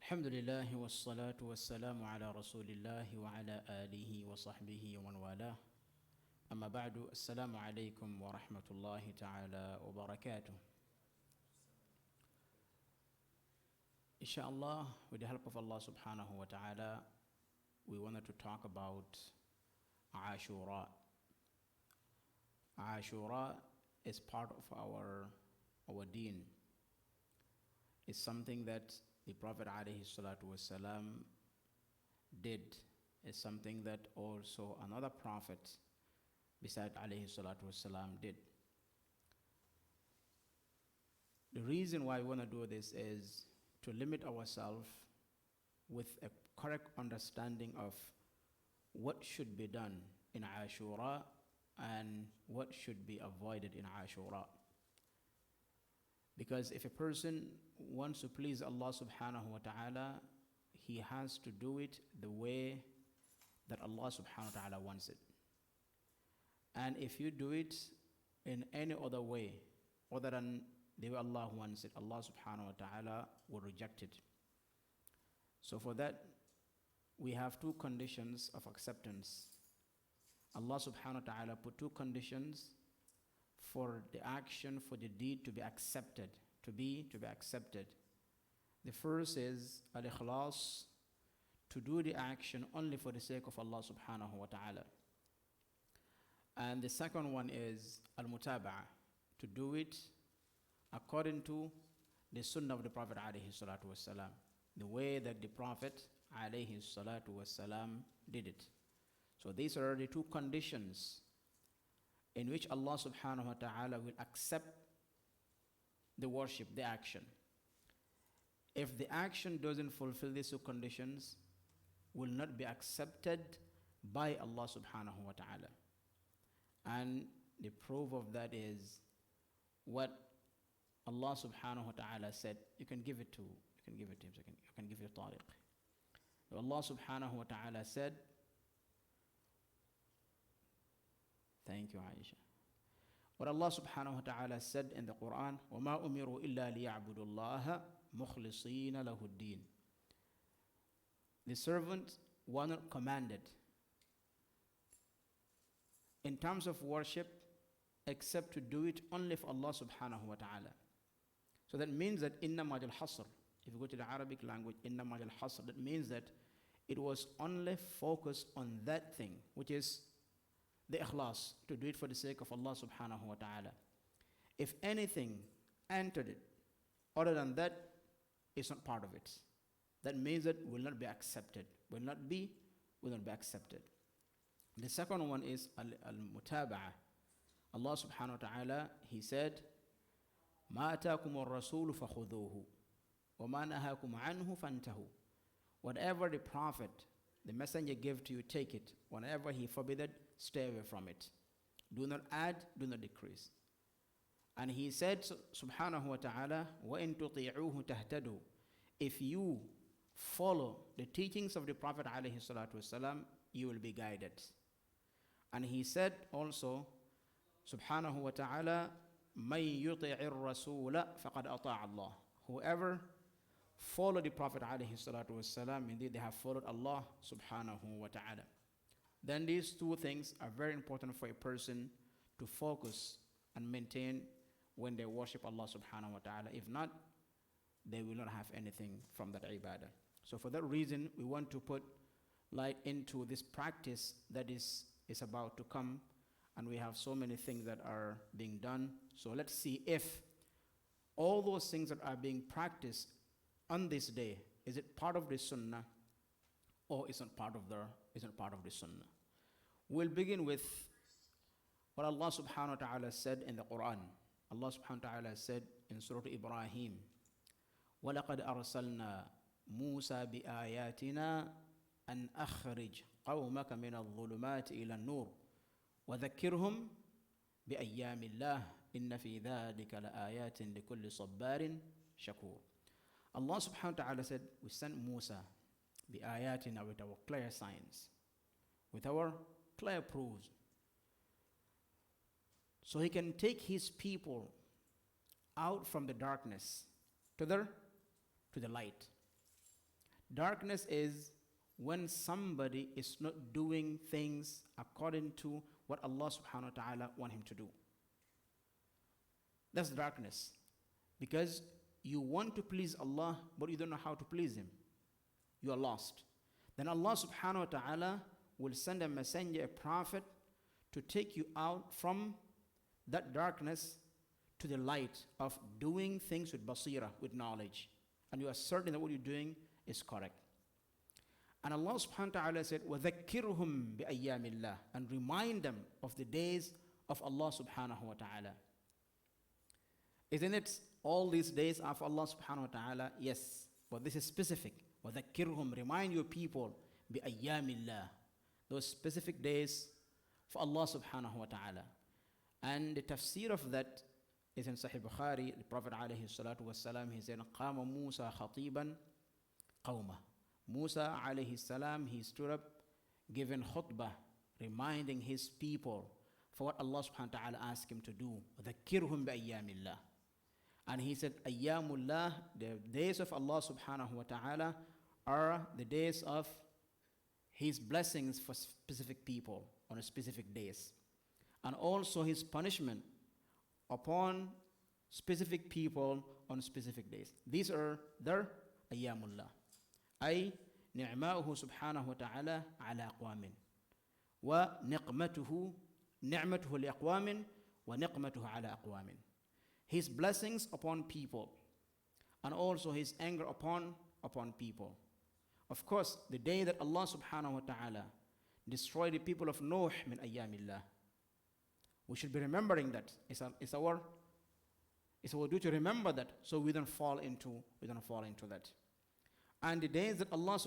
الحمد لله والصلاة والسلام على رسول الله وعلى آله وصحبه ومن والاه أما بعد السلام عليكم ورحمة الله تعالى وبركاته. Inshallah, with the help of Allah subhanahu wa ta'ala, we wanted to talk about Ashura. Ashura is part of our deen. It's something that the Prophet alayhi salatu wasalam did. It's something that also another prophet beside alayhi salatu wasalam did. The reason why we want to do this is to limit ourselves with a correct understanding of what should be done in Ashura and what should be avoided in Ashura. Because if a person wants to please Allah subhanahu wa ta'ala, he has to do it the way that Allah subhanahu wa ta'ala wants it. And if you do it in any other way other than the way Allah wants it, Allah subhanahu wa ta'ala will reject it. So for that, we have two conditions of acceptance. Allah subhanahu wa ta'ala put two conditions for the action, for the deed to be accepted, to be accepted. The first is al-ikhlas, to do the action only for the sake of Allah subhanahu wa ta'ala. And the second one is al-mutaba'a, to do it according to the sunnah of the Prophet alayhi salatu wasalam, the way that the Prophet alayhi salatu wasalam did it. So these are the two conditions in which Allah subhanahu wa ta'ala will accept the worship, the action. If the action doesn't fulfill these two conditions, will not be accepted by Allah subhanahu wa ta'ala. And the proof of that is what Allah subhanahu wa ta'ala said. You can give it to him, so you can give it Tariq. Allah subhanahu wa ta'ala said, thank you, Aisha. What Allah subhanahu wa ta'ala said in the Quran, وَمَا أُمِرُوا إِلَّا لِيَعْبُدُوا اللَّهَ مُخْلِصِينَ لَهُ الدِّينَ. The servants were not commanded in terms of worship except to do it only for Allah subhanahu wa ta'ala. So that means that إِنَّمَا الْحَصْرِ, if you go to the Arabic language, إِنَّمَا الْحَصْرِ, that means that it was only focused on that thing, which is the ikhlas, to do it for the sake of Allah subhanahu wa ta'ala. If anything entered it other than that, it's not part of it. That means that will not be accepted. Will not be accepted. The second one is al-mutaba'ah. Allah subhanahu wa ta'ala, He said, مَا أَتَاكُمُ الرَّسُولُ فَخُذُوهُ وَمَا نَهَاكُمْ عَنْهُ فَانْتَهُوا. Whatever the Prophet, the messenger gave to you, take it. Whenever he forbid, stay away from it. Do not add, do not decrease. And he said, subhanahu wa ta'ala, وَإِن تُطِيعُوهُ تَهْتَدُوا. If you follow the teachings of the Prophet alayhi salatu wasalam, you will be guided. And he said also, subhanahu wa ta'ala, مَن يُطِعِ الرَّسُولَ فَقَدْ أَطَاعَ اللَّهِ. Whoever follow the Prophet alayhi salatu wasalam, indeed they have followed Allah subhanahu wa ta'ala. Then these two things are very important for a person to focus and maintain when they worship Allah subhanahu wa ta'ala. If not, they will not have anything from that ibadah. So for that reason, we want to put light into this practice that is about to come, and we have so many things that are being done. So let's see if all those things that are being practiced on this day, is it part of the sunnah or isn't part of the sunnah? We'll begin with what Allah subhanahu wa ta'ala said in the Quran. Allah subhanahu wa ta'ala said in Surah Ibrahim, وَلَقَدْ أَرْسَلْنَا مُوسَى بِآيَاتِنَا أَنْ أَخْرِجْ قَوْمَكَ مِنَ الظُّلُمَاتِ إِلَى النُّورِ وَذَكِّرْهُمْ بِأَيَّامِ اللَّهِ إِنَّ فِي ذَلِكَ لَآيَاتٍ لِكُلِّ صَبَّارٍ شَكُورٍ. Allah subhanahu wa ta'ala said, we sent Musa the ayatina, with our clear signs, with our clear proofs, so he can take his people out from the darkness to the light. Darkness is when somebody is not doing things according to what Allah subhanahu wa ta'ala want him to do. That's darkness. Because you want to please Allah, but you don't know how to please Him. You are lost. Then Allah subhanahu wa ta'ala will send a messenger, a prophet, to take you out from that darkness to the light of doing things with basira, with knowledge. And you are certain that what you're doing is correct. And Allah subhanahu wa ta'ala said, وَذَكِّرْهُمْ بِأَيَّامِ اللَّهِ, and remind them of the days of Allah subhanahu wa ta'ala. Isn't it all these days of Allah subhanahu wa ta'ala? Yes, but this is specific. وَذَكِّرْهُمْ, remind your people, بِأَيَّامِ اللَّهِ, those specific days for Allah subhanahu wa ta'ala. And the tafsir of that is in Sahih Bukhari. The Prophet alayhi salatu wasalam, he said, قَامَ مُوسَى خَطِيبًا قَوْمَهُ. Musa alayhi salam, he stood up giving khutbah, reminding his people for what Allah subhanahu wa ta'ala asked him to do. وَذَكِّرْهُمْ بِأَيَّامِ اللَّهِ. And he said, Ayyamullah, the days of Allah subhanahu wa ta'ala are the days of His blessings for specific people on specific days. And also His punishment upon specific people on specific days. These are their Ayyamullah. أي نعماؤه سبحانه وتعالى على أقوام ونقمته نعمته لأقوام ونقمته على أقوام. His blessings upon people and also His anger upon people. Of course, the day that Allah subhanahu wa ta'ala destroyed the people of Nuh min ayyamillah, we should be remembering that. It's our duty to remember that, so we don't fall into that. And the day that Allah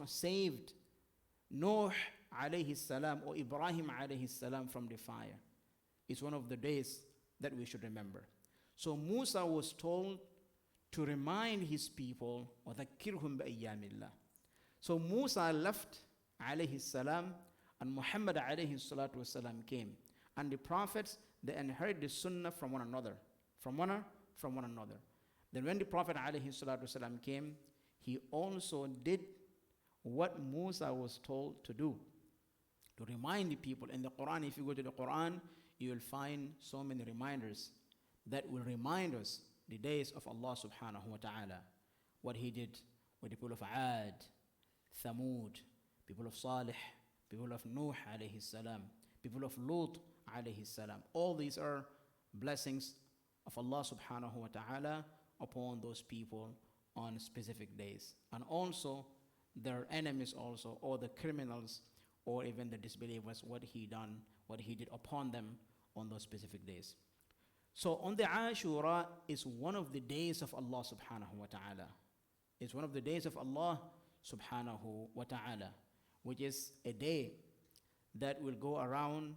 saved Nuh alayhi salam or Ibrahim alayhi salam from the fire is one of the days that we should remember. So Musa was told to remind his people, وَذَكِّرْهُمْ بِأَيَّامِ اللَّهِ. So Musa left alayhi salam, and Muhammad alayhi salatu wasalam came. And the prophets, they inherited the sunnah from one another. Then when the Prophet alayhi salatu wasalam came, he also did what Musa was told to do, to remind the people. In the Quran, if you go to the Quran, you will find so many reminders that will remind us the days of Allah subhanahu wa ta'ala, what He did with the people of Ad, Thamud, people of Salih, people of Nuh alayhi salam, people of Lut alayhi salam. All these are blessings of Allah subhanahu wa ta'ala upon those people on specific days. And also their enemies also, or the criminals, or even the disbelievers, what He did upon them on those specific days. So on the Ashura is one of the days of Allah subhanahu wa ta'ala. It's one of the days of Allah subhanahu wa ta'ala, which is a day that will go around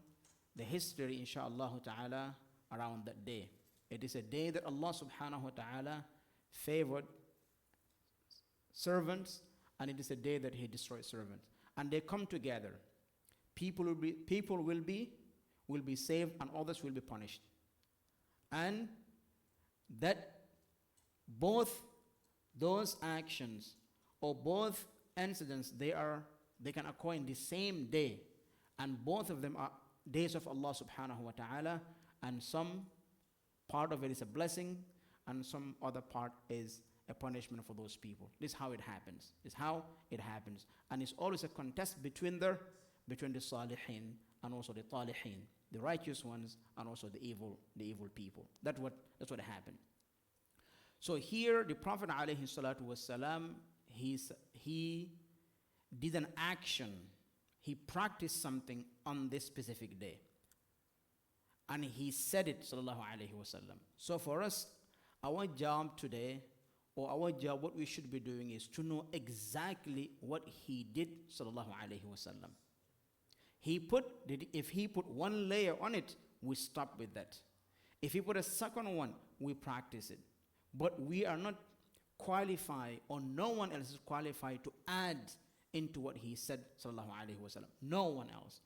the history, inshallah ta'ala, around that day. It is a day that Allah subhanahu wa ta'ala favored servants, and it is a day that He destroyed servants. And they come together. People will be saved, and others will be punished. And that both those actions or both incidents, they can occur in the same day, and both of them are days of Allah subhanahu wa ta'ala, and some part of it is a blessing and some other part is a punishment for those people. This is how it happens. And it's always a contest between the salihin and also the talihin, the righteous ones and also the evil people. That's what happened. So here the Prophet alayhi salatu wasalam, he did an action. He practiced something on this specific day. And he said it, sallallahu alayhi wasallam. So for us, our job today, or our job, what we should be doing is to know exactly what he did, sallallahu alayhi wasallam. If he put one layer on it, we stop with that. If he put a second one, we practice it. But we are not qualified, or no one else is qualified to add into what he said, sallallahu alayhi wasallam. No one else.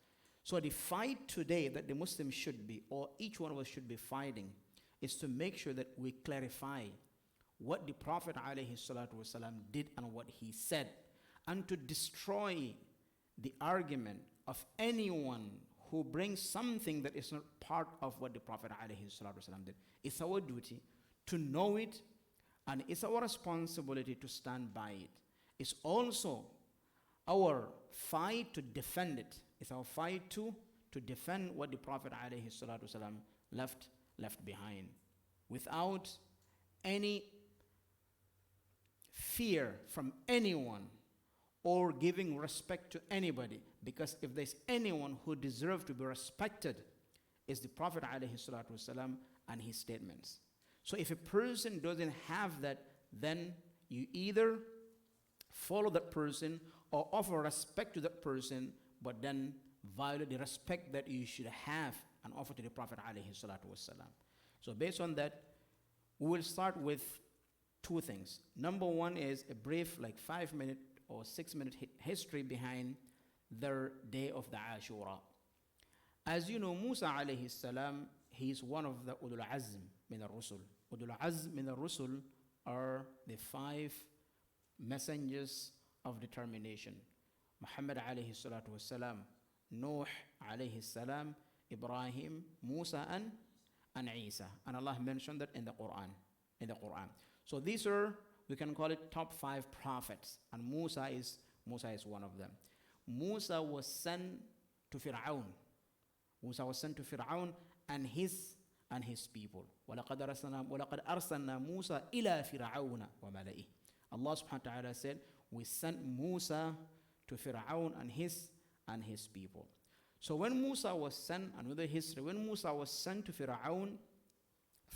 So the fight today that the Muslims should be, or each one of us should be fighting, is to make sure that we clarify what the Prophet ﷺ did and what he said, and to destroy the argument of anyone who brings something that is not part of what the Prophet ﷺ did. It's our duty to know it, and it's our responsibility to stand by it. It's also our fight to defend it. It's our fight to defend what the Prophet ﷺ left behind, without any fear from anyone or giving respect to anybody. Because if there's anyone who deserves to be respected, it's the Prophet ﷺ and his statements. So if a person doesn't have that, then you either follow that person or offer respect to that person, but then violate the respect that you should have and offer to the Prophet ﷺ. So based on that, we will start with two things. Number one is a brief, like 5-minute or 6-minute history behind their day of the Ashura. As you know, Musa alayhi salam, he's one of the Ulul Azm min al-Rusul. Ulul Azm min al-Rusul are the 5 messengers of determination. Muhammad alayhi salatu wasalam, Nuh alayhi salam, Ibrahim, Musa, and Isa. And Allah mentioned that in the Quran. So these are, we can call it top 5 prophets, and Musa is one of them. Musa was sent to Fir'aun. Musa was sent to Fir'aun and his people. وَلَقَدْ أَرْسَلْنَا مُوسَى إِلَى فِرْعَوْنَ وَمَلَئِهِ. Allah subhanahu wa ta'ala said, we sent Musa to Fir'aun and his people. So when Musa was sent, and with the history, when Musa was sent to Fir'aun,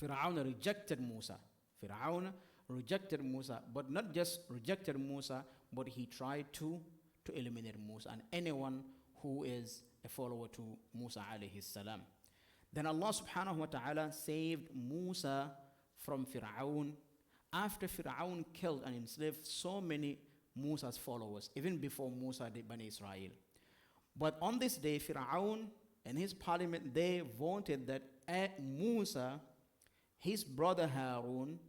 Fir'aun rejected Musa. Fir'aun rejected Musa, but not just rejected Musa, but he tried to eliminate Musa and anyone who is a follower to Musa alayhi salam. Then Allah subhanahu wa ta'ala saved Musa from Fir'aun after Fir'aun killed and enslaved so many Musa's followers, even before Musa did Bani Israel. But on this day, Fir'aun and his parliament, they voted that Musa, his brother Harun,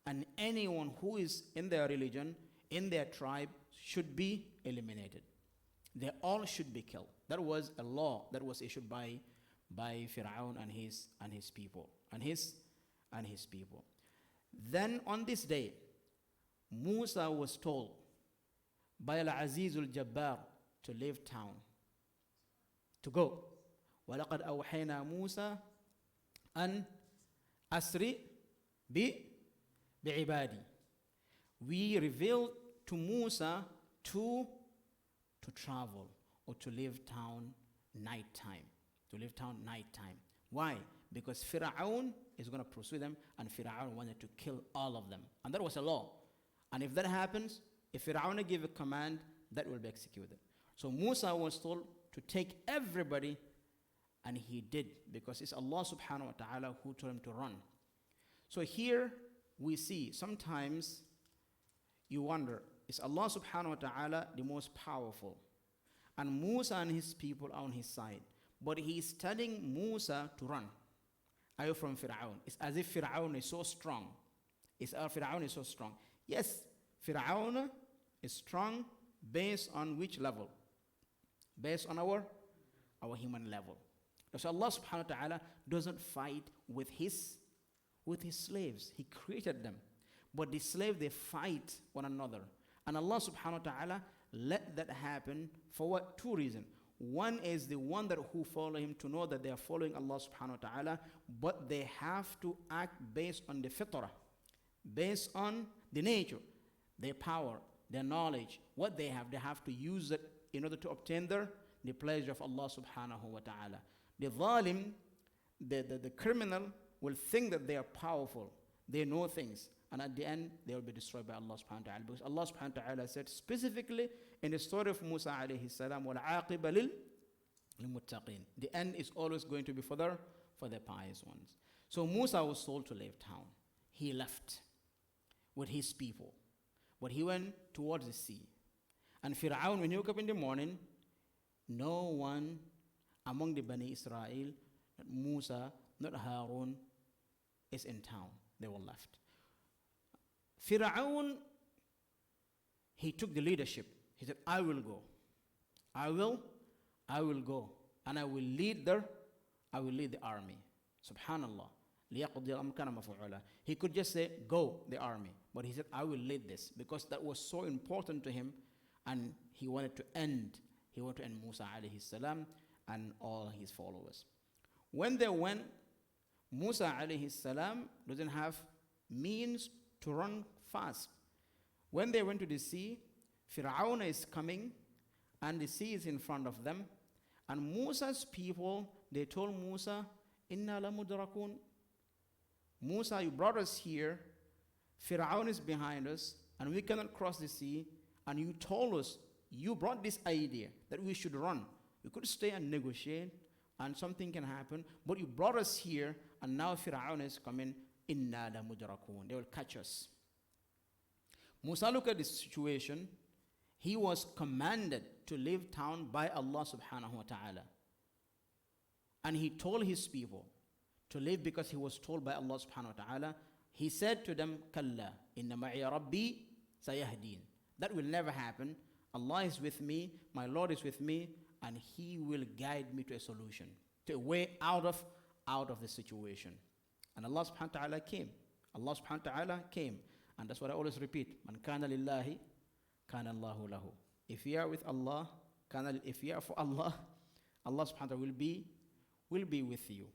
and anyone who is in their religion, in their tribe, should be eliminated. They all should be killed. That was a law that was issued by Fir'aun and his people. Then on this day, Musa was told by Al-Aziz al-Jabbar to leave town, to go. وَلَقَدْ أَوْحَيْنَا مُوسَى أَنْ أَسْرِ بِعِبَادِي. We revealed to Musa to travel or to leave town nighttime. Why? Because Fir'aun is going to pursue them, and Fir'aun wanted to kill all of them. And that was a law. And if that happens, if Fir'aun gave a command, that will be executed. So Musa was told to take everybody, and he did, because it's Allah subhanahu wa ta'ala who told him to run. So here we see, sometimes you wonder, is Allah subhanahu wa ta'ala the most powerful? And Musa and his people are on his side. But he is telling Musa to run away from Fir'aun. It's as if Fir'aun is so strong. Fir'aun is so strong. Yes, Fir'aun is strong based on which level? Based on our human level. So Allah subhanahu wa ta'ala doesn't fight with his slaves. He created them. But the slaves, they fight one another. And Allah subhanahu wa ta'ala let that happen for what? 2 reasons. One is the one that who follow him to know that they are following Allah subhanahu wa ta'ala, but they have to act based on the fitrah, based on the nature, their power, their knowledge, what they have to use it in order to obtain the pleasure of Allah subhanahu wa ta'ala. The zalim, the criminal, will think that they are powerful, they know things, and at the end they will be destroyed by Allah subhanahu wa ta'ala. Because Allah subhanahu wa ta'ala said specifically in the story of Musa alayhi salam, وَالْعَاقِبَ لِلْمُتَّقِينَ. The end is always going to be for the pious ones. So Musa was told to leave town. He left with his people, but he went towards the sea. And Fir'aun, when he woke up in the morning, no one among the Bani Israel, not Musa, not Harun, is in town. They were left. Fir'aun, he took the leadership. He said, I will go. I will go. And I will lead the army. Subhanallah. لِيَقْضِيَ الْأَمْرَ كَانَ مَفْعُولًا. He could just say, go, the army. But he said, I will lead this. Because that was so important to him. And he wanted to end Musa alayhi salam and all his followers. When they went, Musa alayhi salam doesn't have means to run fast. When they went to the sea, Fir'aun is coming and the sea is in front of them. And Musa's people, they told Musa, Inna la mudrakun. Musa, you brought us here. Fir'aun is behind us and we cannot cross the sea. And you told us, you brought this idea that we should run. We could stay and negotiate and something can happen. But you brought us here and now Fir'aun is coming. Inna la mudrakun. They will catch us. Musa looked at this situation. He was commanded to leave town by Allah subhanahu wa ta'ala. And he told his people to leave because he was told by Allah subhanahu wa ta'ala. He said to them, Kalla, inna ma'iya rabbi sayahdeen. That will never happen. Allah is with me, my Lord is with me, and He will guide me to a solution, to a way out of the situation. And Allah subhanahu wa ta'ala came. Allah subhanahu wa ta'ala came. And that's what I always repeat. Man kana lillahi, kana Allahu lahu. If you are with Allah, if you are for Allah, Allah subhanahu wa ta'ala will be with you.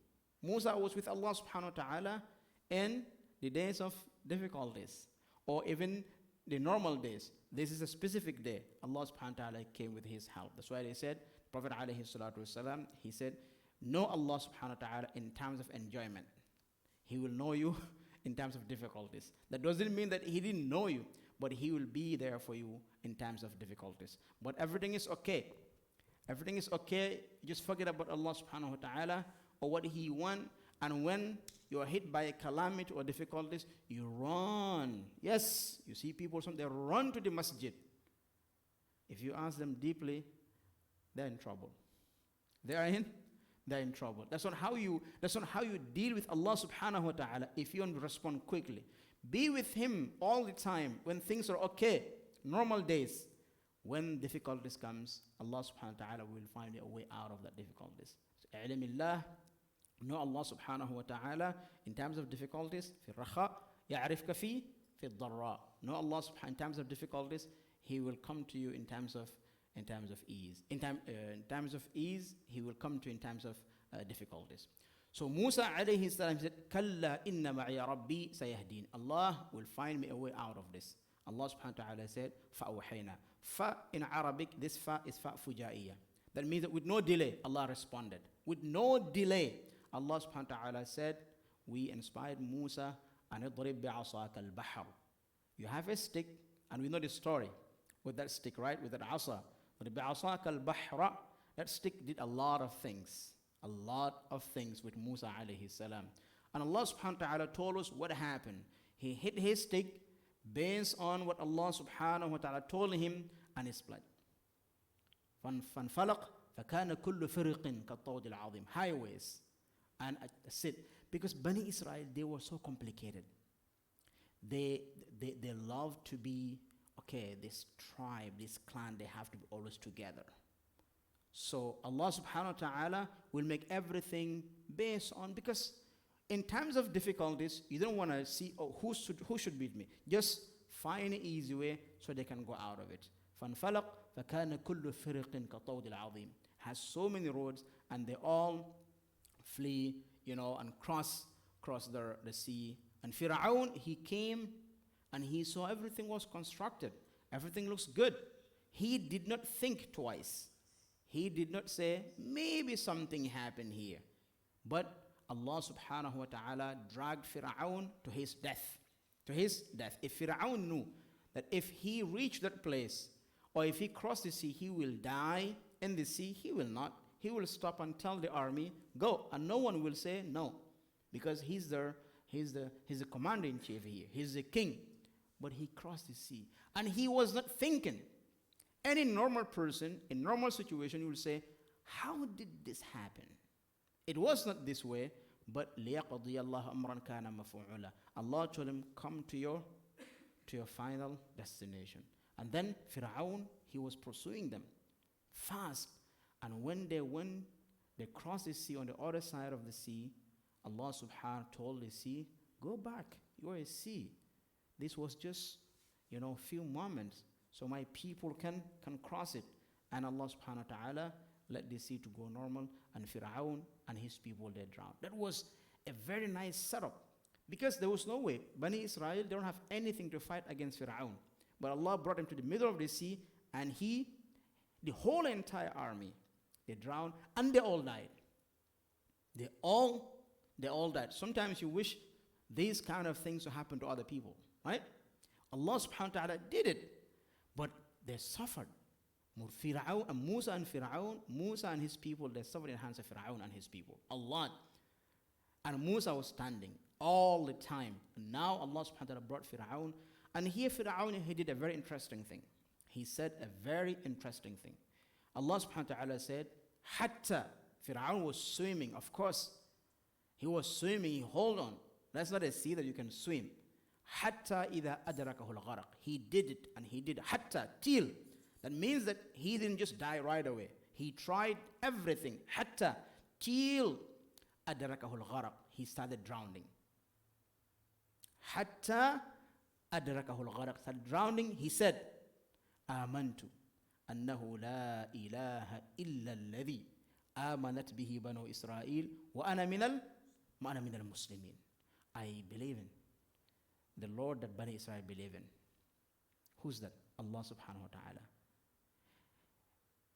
Musa was with Allah subhanahu wa ta'ala in the days of difficulties, or even the normal days. This is a specific day. Allah subhanahu wa ta'ala came with his help. That's why they said, Prophet alayhi salatu wasalam, he said, know Allah subhanahu wa ta'ala in times of enjoyment. He will know you in times of difficulties. That doesn't mean that he didn't know you, but he will be there for you in times of difficulties. But everything is okay. Everything is okay. Just forget about Allah subhanahu wa ta'ala or what he wants. And when you are hit by a calamity or difficulties, you run. Yes, you see people, they run to the masjid. If you ask them deeply, they're in trouble. They're in trouble. That's not how you deal with Allah subhanahu wa ta'ala if you want to respond quickly. Be with Him all the time when things are okay, normal days. When difficulties comes, Allah subhanahu wa ta'ala will find a way out of that difficulties. So, i'lamillah, know Allah subhanahu wa ta'ala in times of difficulties. في الرخاء يعرفك في الضراء. Know Allah subhanahu in times of difficulties, He will come to you in times of ease. In times of ease, He will come to you in times of difficulties. So Musa alayhi salam said, Kalla inna ma'iya rabbi sayahdeen. Allah will find me a way out of this. Allah subhanahu wa ta'ala said, Fa'awhayna. Fa in Arabic, this fa is fa fujaiyah. That means that with no delay, Allah responded. With no delay, Allah subhanahu wa ta'ala said, we inspired Musa, and idrib bi'asaka al-bahr. You have a stick, and we know the story with that stick, right? With that asa. Idrib bi'asaka al-bahr, that stick did a lot of things with Musa alayhi salam. And Allah subhanahu wa ta'ala told us what happened. He hit his stick based on what Allah subhanahu wa ta'ala told him, and it split. فَانْفَلَقْ فَكَانَ كُلُّ فِرِقٍ كَالطَّوْدِ الْعَظِيمِ. Highways. And that's it. Because Bani Israel, they were so complicated. They love to be, okay, this tribe, this clan, they have to be always together. So Allah subhanahu wa ta'ala will make everything based on, because in times of difficulties, you don't want to see, oh, who should beat me. Just find an easy way so they can go out of it. فَانْفَلَقْ فَكَانَ كُلُّ فِرِقٍ كَالطَّوْدِ الْعَظِيمِ. Has so many roads, and they all flee, and cross the sea. And Fir'aun, he came and he saw everything was constructed. Everything looks good. He did not think twice. He did not say, maybe something happened here. But Allah subhanahu wa ta'ala dragged Fir'aun to his death. To his death. If Fir'aun knew that if he reached that place, or if he crossed the sea, he will die in the sea, he will not. He will stop and tell the army, go. And no one will say no. Because he's the commander-in-chief here. He's the king. But he crossed the sea. And he was not thinking. Any normal person, in normal situation, will say, how did this happen? It was not this way, but لِيَقْضِيَ اللَّهُ أَمْرًا كَانَ مَفْعُولًا. Allah told him, come to your to your final destination. And then Fir'aun, he was pursuing them fast. And when they crossed the sea on the other side of the sea, Allah subhanahu told the sea, go back, you are a sea. This was just, few moments, so my people can cross it. And Allah subhanahu wa ta'ala let the sea to go normal, and Fir'aun and his people, they drowned. That was a very nice setup, because there was no way. Bani Israel, they don't have anything to fight against Fir'aun. But Allah brought him to the middle of the sea, and the whole entire army, they drowned, and they all died. They all died. Sometimes you wish these kind of things to happen to other people, right? Allah subhanahu wa ta'ala did it, but they suffered. Musa and his people, they suffered in the hands of Fir'aun and his people. Allah. And Musa was standing all the time. And now Allah subhanahu wa ta'ala brought Fir'aun. And here Fir'aun, he did a very interesting thing. He said a very interesting thing. Allah subhanahu wa ta'ala said, Hatta, Fir'aun was swimming, of course. He was swimming, hold on. That's not a sea that you can swim. Hatta idha adrakahu al-gharaq. He did it, and he did hatta, till. That means that he didn't just die right away. He tried everything. Hatta, till adrakahu al-gharaq. He started drowning. Hatta adrakahu al-gharaq. Started drowning. He said, Amantu annahu la ilaha illa alladhi amanat bihi banu Israel wa ana minal muslimin. I believe in the Lord that Bani Israel believe in. Who's that? Allah subhanahu wa ta'ala.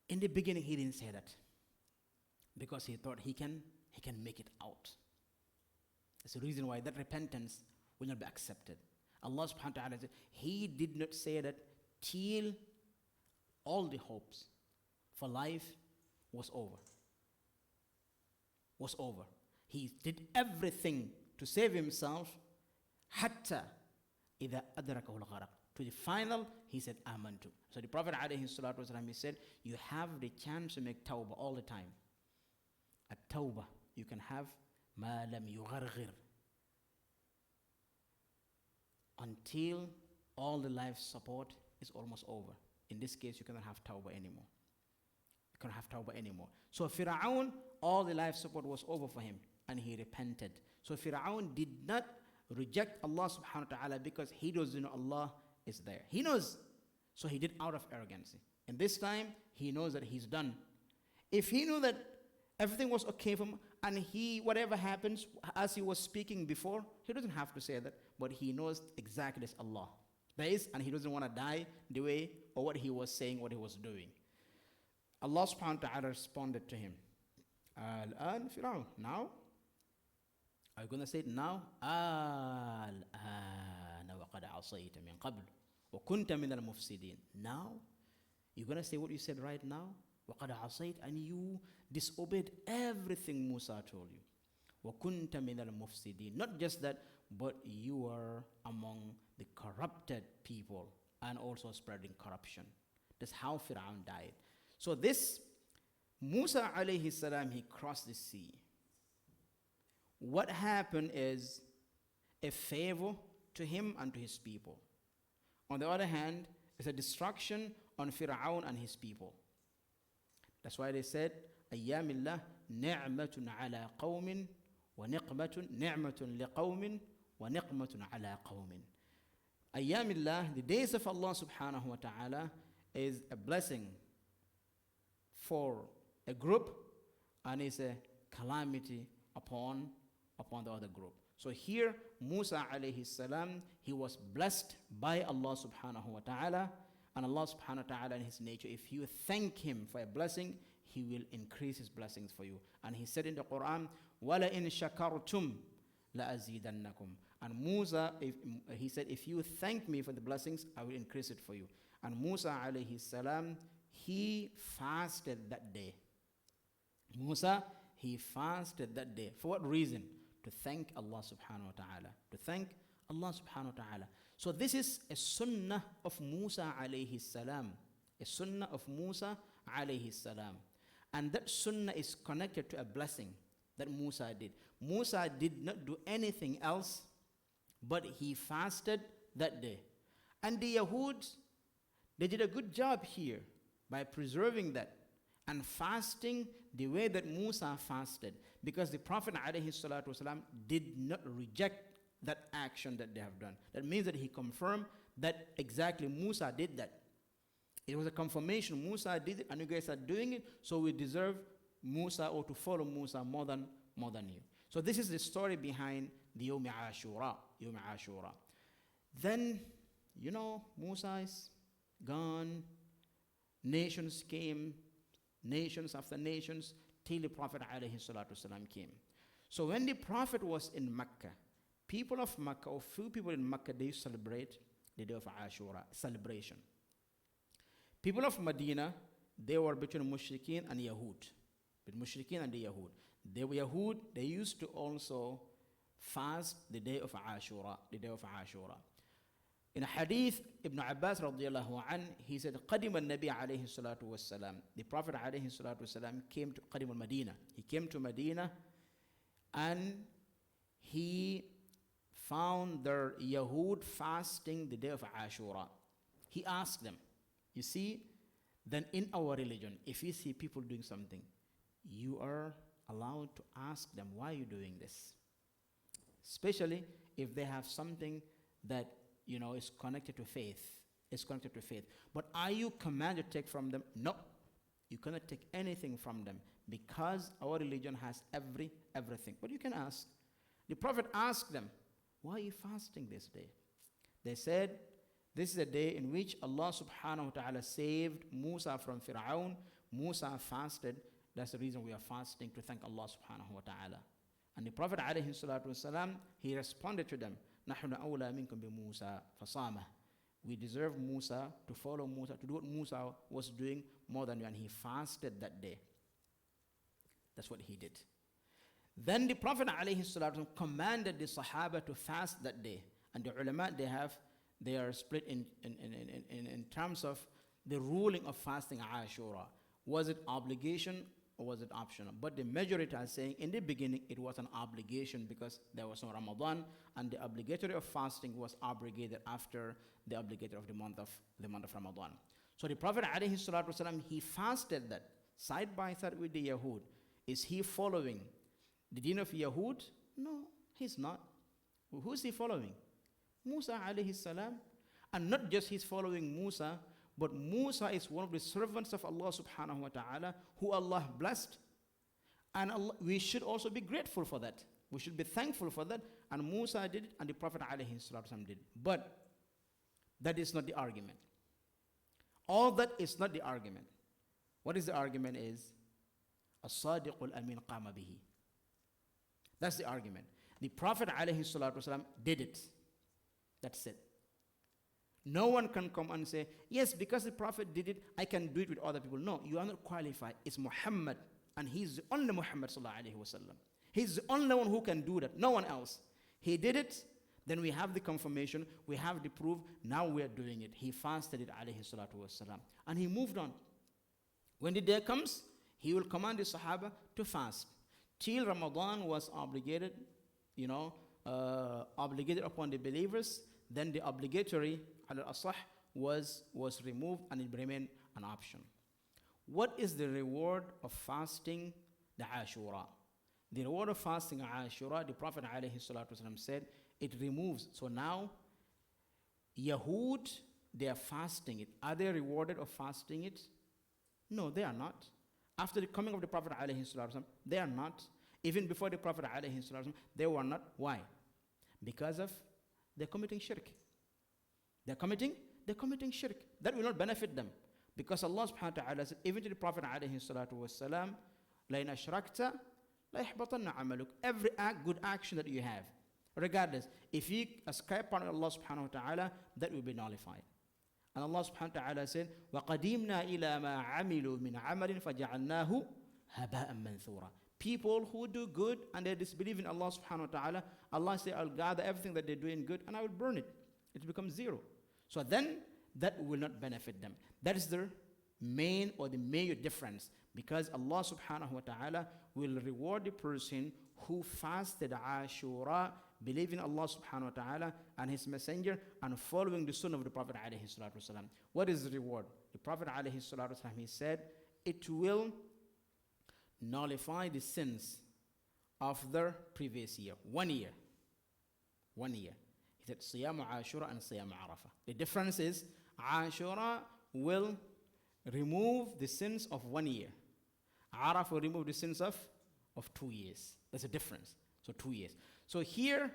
In the beginning, he didn't say that because he thought he can make it out. That's the reason why that repentance will not be accepted. Allah subhanahu wa ta'ala said, he did not say that till all the hopes for life was over. He did everything to save himself. Hatta idha adrakahu al-gharaq. To the final, he said, Amantu. So the Prophet alayhi salatu wasalam, he said, you have the chance to make tawbah all the time. At tawbah, you can have ma lam yugharghir. Until all the life support is almost over. In this case, you cannot have tawbah anymore. So Fir'aun, all the life support was over for him, and he repented. So Fir'aun did not reject Allah subhanahu wa ta'ala because he doesn't know Allah is there. He knows. So he did out of arrogance. And this time, he knows that he's done. If he knew that everything was okay for him, and whatever happens, as he was speaking before, he doesn't have to say that, but he knows exactly as Allah. That is, and he doesn't want to die the way, or what he was saying, what he was doing. Allah subhanahu wa ta'ala responded to him. Al-an Fir'aun. Now, are you going to say it now? Al-an wa qad asayta min qabl wa kunta min al-mufsidin. Now, you're going to say what you said right now? Wa qad asayt, and you disobeyed everything Musa told you. Wa kunta min al-mufsidin. Not just that, but you are among the corrupted people and also spreading corruption. That's how Fir'aun died. So this Musa alayhi salam, he crossed the sea. What happened is a favor to him and to his people. On the other hand, it's a destruction on Fir'aun and his people. That's why they said, Ayyamillah ni'matun ala qawmin wa ni'matun liqawmin wa niqmatun ala qawmin. Ayyamillah, the days of Allah subhanahu wa ta'ala, is a blessing for a group, and is a calamity upon the other group. So here, Musa alayhi salam, he was blessed by Allah subhanahu wa ta'ala, and Allah subhanahu wa ta'ala in his nature, if you thank him for a blessing, he will increase his blessings for you. And he said in the Quran, وَلَئِن شَكَرْتُمْ لَأَزِيدَنَّكُمْ. And Musa, he said, if you thank me for the blessings, I will increase it for you. And Musa alayhi salam, he fasted that day. Musa, he fasted that day. For what reason? To thank Allah subhanahu wa ta'ala. To thank Allah subhanahu wa ta'ala. So this is a sunnah of Musa alayhi salam. A sunnah of Musa alayhi salam. And that sunnah is connected to a blessing that Musa did. Musa did not do anything else, but he fasted that day. And the Yahud, they did a good job here by preserving that and fasting the way that Musa fasted, because the Prophet ﷺ did not reject that action that they have done. That means that he confirmed that exactly Musa did that. It was a confirmation. Musa did it, and you guys are doing it, so we deserve Musa, or to follow Musa more than you. So this is the story behind the Yawm Ashura. Then, Musa is gone. Nations came, nations after nations, till the Prophet ﷺ came. So when the Prophet was in Mecca, people of Mecca, or few people in Mecca, they celebrate the day of Ashura, celebration. People of Medina, they were between Mushrikeen and Yahud. Between Mushrikeen and the Yahud. They were Yahud, they used to also fast the day of Ashura, In a hadith, Ibn Abbas radiallahu anh, he said, قَدِمَ النَّبِي عَلَيْهِ الصَّلَاةُ وَالسَّلَامُ. The Prophet alayhi salatu wasalam came to قَدِمَ Medina. He came to Medina, and he found their Yahud fasting the day of Ashura. He asked them, you see, then in our religion, if you see people doing something, you are allowed to ask them, why are you doing this? Especially if they have something that is connected to faith. But are you commanded to take from them? No. You cannot take anything from them, because our religion has everything. But you can ask. The Prophet asked them, why are you fasting this day? They said, this is a day in which Allah subhanahu wa ta'ala saved Musa from Fir'aun. Musa fasted. That's the reason we are fasting, to thank Allah subhanahu wa ta'ala. And the Prophet alayhi salatu wasalam, he responded to them, نَحْنُ أَوْلَى مِنْكُمْ بِمُوسَى فَصَامَهُ. We deserve Musa, to follow Musa, to do what Musa was doing more than you, and he fasted that day. That's what he did. Then the Prophet alayhi salatu wasalam commanded the Sahaba to fast that day. And the ulama, they are split in terms of the ruling of fasting Ashura. Was it obligation or was it optional? But the majority are saying in the beginning it was an obligation, because there was no Ramadan, and the obligatory of fasting was abrogated after the obligatory of the month of Ramadan. So the Prophet ﷺ, he fasted that side by side with the Yahud. Is he following the deen of Yahud? No, he's not. Who is he following? Musa alayhi salam. And not just he's following Musa, but Musa is one of the servants of Allah subhanahu wa ta'ala, who Allah blessed. And we should also be grateful for that. We should be thankful for that. And Musa did it, and the Prophet alayhi salam did it. But that is not the argument. All that is not the argument. What is the argument is, as-sadiqul amin qama bihi. That's the argument. The Prophet ﷺ did it. That's it. No one can come and say, yes, because the Prophet did it, I can do it with other people. No, you are not qualified. It's Muhammad, and he's the only Muhammad ﷺ. He's the only one who can do that. No one else. He did it, then we have the confirmation, we have the proof, now we are doing it. He fasted it, ﷺ, and he moved on. When the day comes, he will command the Sahaba to fast. Till Ramadan was obligated, obligated upon the believers, then the obligatory, al-asah, was removed, and it remained an option. What is the reward of fasting the Ashura? The reward of fasting Ashura, the Prophet ﷺ said, it removes. So now, Yahud, they are fasting it. Are they rewarded of fasting it? No, they are not. After the coming of the Prophet ﷺ, they are not. Even before the Prophet ﷺ, they were not. Why? Because of they're committing shirk. They're committing shirk. That will not benefit them. Because Allah subhanahu wa ta'ala said, even to the Prophet ﷺ, لَإِنْ أَشْرَكْتَ لَيَحْبَطَنَّ عَمَلُكَ. Every good action that you have, regardless, if you ascribe part of Allah subhanahu wa ta'ala, that will be nullified. And Allah subhanahu wa ta'ala said, وَقَدِيمْنَا إِلَى مَا عَمِلُوا مِنْ عَمَلٍ فَجَعَلْنَاهُ هَبَاءً مَنْثُورًا. People who do good and they disbelieve in Allah subhanahu wa ta'ala, Allah says, I'll gather everything that they're doing good and I will burn it. It becomes zero. So then, that will not benefit them. That is the main or the major difference, because Allah subhanahu wa ta'ala will reward the person who fasted Ashura believing Allah subhanahu wa ta'ala and His Messenger, and following the sunnah of the Prophet alayhi salatu wasalam. What is the reward? The Prophet alayhi salatu wasalam, he said, it will nullify the sins of the previous year. 1 year. 1 year. He said, Siyamu Ashura and Siyamu Arafah. The difference is, Ashura will remove the sins of 1 year. Arafah will remove the sins of 2 years. There's a difference. So 2 years. So here,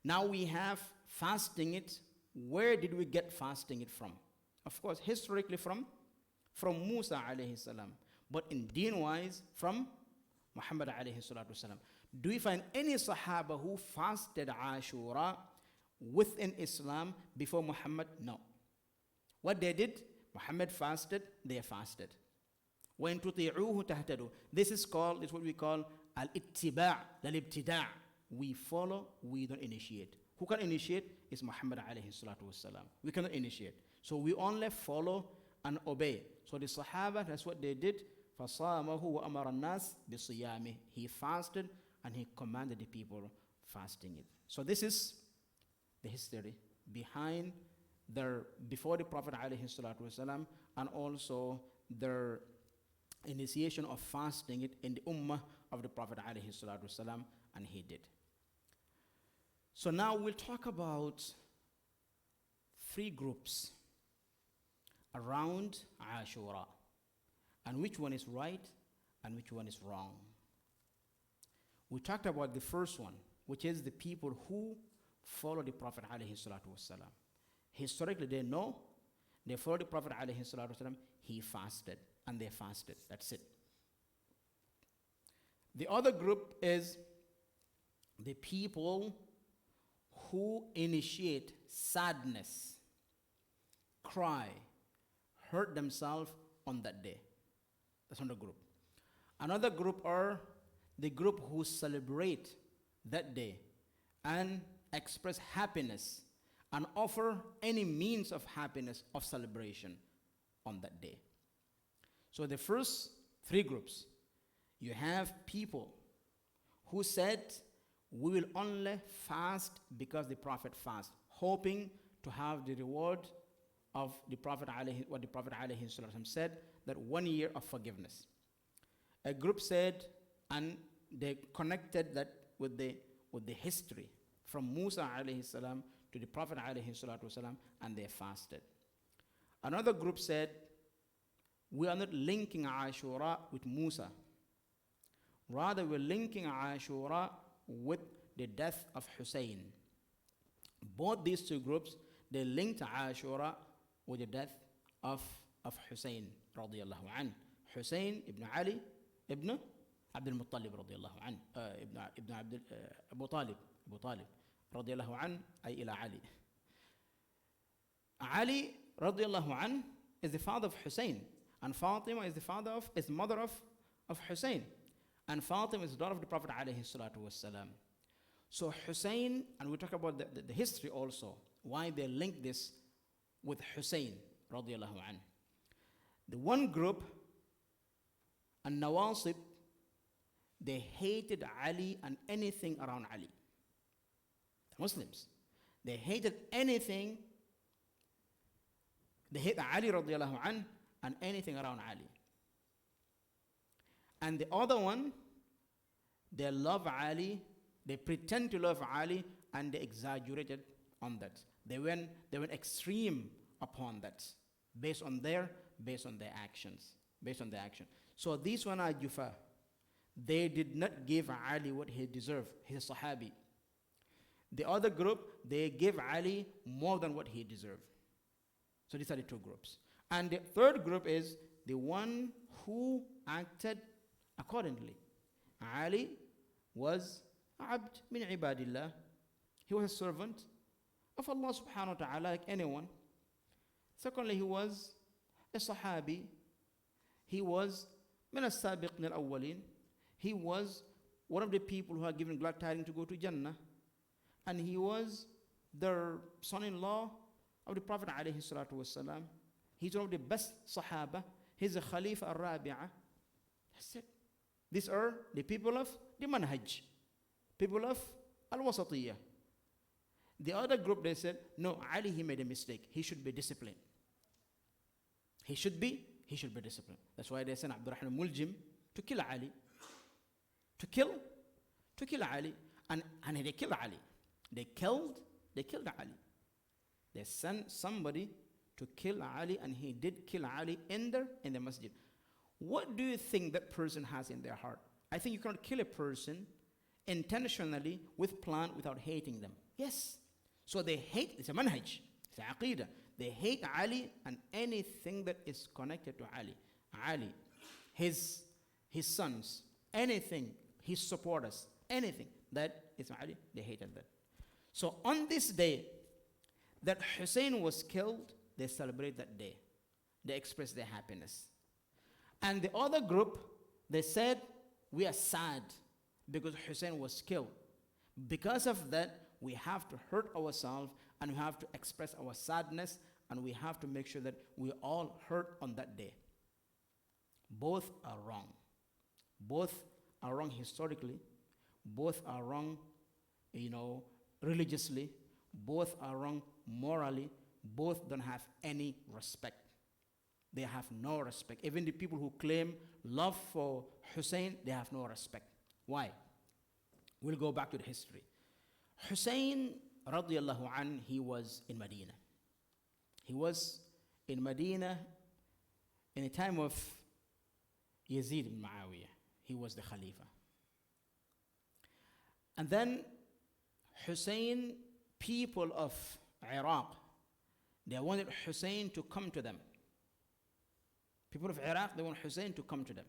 now we have fasting it. Where did we get fasting it from? Of course, historically from Musa alayhi salam. But in deen-wise, from Muhammad alayhi salatu salam. Do we find any Sahaba who fasted Ashura within Islam before Muhammad? No. What they did, Muhammad fasted, they fasted. وَإِن تُطِيعُوهُ تَهْتَدُوا. This is what we call al-ittiba' lal-ibtida'. We follow, we don't initiate. Who can initiate? Is Muhammad alayhi salatu wasalam. We cannot initiate. So we only follow and obey. So the Sahaba, that's what they did. فَصَامَهُ وَأَمَرَ النَّاسِ بِصِيَامِهِ. He fasted and he commanded the people fasting it. So this is the history behind before the Prophet alayhi salatu wasalam, and also their initiation of fasting it in the ummah of the Prophet alayhi salatu wasalam, and he did. So now we'll talk about 3 groups around Ashura, and which one is right and which one is wrong. We talked about the first one, which is the people who follow the Prophet alayhi salatu wasalam. Historically, they know, they follow the Prophet alayhi salatu wasalam, he fasted, and they fasted. That's it. The other group is the people who initiate sadness, cry, hurt themselves on that day. That's another group. Another group are the group who celebrate that day and express happiness and offer any means of happiness, of celebration on that day. So the first 3 groups, you have people who said, we will only fast because the Prophet fasted, hoping to have the reward of the Prophet what the Prophet said, that 1 year of forgiveness. A group said, and they connected that with the history from Musa alayhi salam to the Prophet alayhi salatu wasalam, and they fasted. Another group said, we are not linking Ashura with Musa. Rather, we're linking Ashura with the death of Hussein. Both these 2 groups, they linked Ashura with the death of Hussein radiyallahu anhu. Hussein ibn Ali ibn Abdul Muttalib radiyallahu anhu. Abu Talib radiyallahu anhu, ay ila Ali. Ali radiyallahu anhu is the father of Hussein, and Fatima is the mother of Hussein. And Fatima is the daughter of the Prophet alayhi salatu wasalam. So Hussein, and we talk about the history also, why they link this with Hussein radiyallahu anhu. The one group, An-Nawasib, they hated Ali and anything around Ali. The Muslims, they hated anything. They hate Ali radiyallahu anhu and anything around Ali. And the other one, they love Ali, they pretend to love Ali, and they exaggerated on that. They went extreme upon that, based on their actions. So these one are Jufa. They did not give Ali what he deserved. He's a Sahabi. The other group, they gave Ali more than what he deserved. So these are the 2 groups. And the third group is the one who acted accordingly. Ali was abd min ibadillah. He was a servant of Allah subhanahu wa ta'ala, like anyone. Secondly, he was a Sahabi. He was min as-sabiqin al-awwalin. He was one of the people who are given glad tidings to go to Jannah. And he was the son-in-law of the Prophet alayhi salatu wasalam. He's one of the best Sahaba. He's a Khalifa al-Rabi'ah. That's it. These are the people of the Manhaj, people of Al-Wasatiyah, The other group, they said, no, Ali, he made a mistake. He should be disciplined. He should be disciplined. That's why they sent Abdurrahman Muljim to kill Ali. To kill Ali. And they killed Ali. They killed Ali. They sent somebody to kill Ali, and he did kill Ali in the masjid. What do you think that person has in their heart? I think you cannot kill a person intentionally with plan without hating them. Yes. So they hate, it's a manhaj, it's a aqidah. They hate Ali and anything that is connected to Ali. Ali, his sons, anything, his supporters, anything that is Ali, they hated that. So on this day that Hussein was killed, they celebrate that day. They express their happiness. And the other group, they said, we are sad because Hussein was killed. Because of that, we have to hurt ourselves and we have to express our sadness and we have to make sure that we all hurt on that day. Both are wrong. Both are wrong historically. Both are wrong, religiously. Both are wrong morally. Both don't have any respect. They have no respect. Even the people who claim love for Hussein, they have no respect. Why? We'll go back to the history. Hussein, radiallahu anh, he was in Medina. He was in Medina in the time of Yazid ibn Muawiyah. He was the Khalifa. And then Hussein, people of Iraq, they wanted Hussein to come to them. People of Iraq, they want Hussein to come to them.